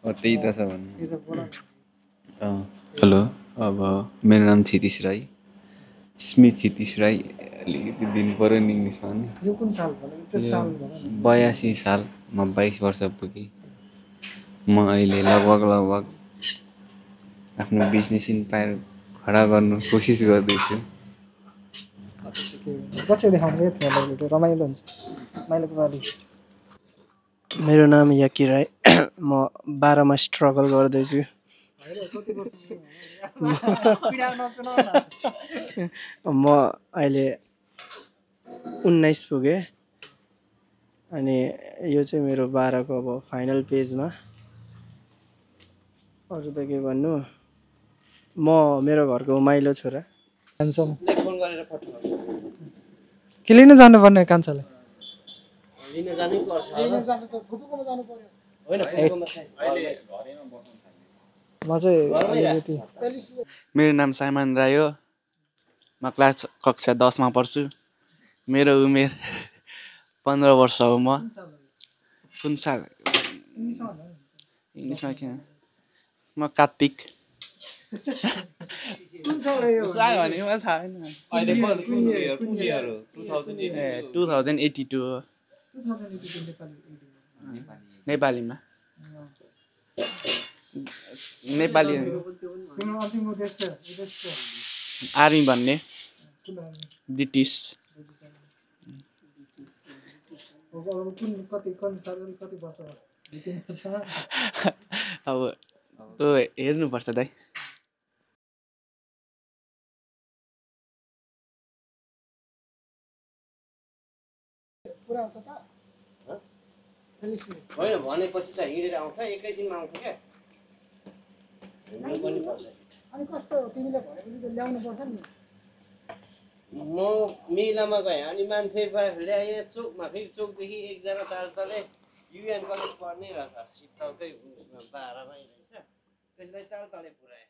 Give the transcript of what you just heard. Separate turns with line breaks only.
त्यही त छ भन्नु। हेलो, अब मेरो नाम क्षितिश राई, स्मित क्षितिश राई। अलिकति दिनु पऱ्यो नि इङ्ग्लिसमा नि।
यो कुन साल भयो? त्यो साल भयो।
82 साल, म 22 वर्ष पुगेँ। म अहिले लगभग आफ्नो बिजनेस इम्पायर खडा गर्नु कोसिस गर्दैछु।
पछि देखाउनु यति भिडियो रमाइलो हुन्छ। माइलोको बाली।
मेरो नाम याकी राई। म 12 मा स्ट्रगल गर्दैछु। म अहिले 19 पुगेँ अनि यो चाहिँ मेरो 12 को अब फाइनल पेजमा। अरू त के भन्नु, म मेरो घरको माइलो छोरा।
के लिन जानुपर्ने कान्छाले? म चाहिँ अलिकति
मेरो नाम साइमन राई हो। म क्लास कक्षा 10 मा पढ्छु। मेरो उमेर 15 वर्ष हो। म कुन साल इङ्ग्लिसमा के म कार्तिक।
कुन साल हो?
साल भने मलाई थाहा छैन। अहिले कुन इयर हो? 2082 हो। नेपालीमा नेपाली आर्मी भन्ने ब्रिटिस। अब त्यो हेर्नुपर्छ दाइ।
होइन भनेपछि त हिँडेर आउँछ, एकैछिनमा आउँछ क्या।
अनि कस्तो तिमीले भनेपछि त ल्याउनु पर्छ नि।
म मेलामा गएँ अनि मान्छे ल्याए चोकमा, फेरि चोकदेखि एकजना तालतले युएन कलेज पढ्ने रहेछ, शीतलकै 12 मै रहेछ, त्यसलाई तालतले पुऱ्याए।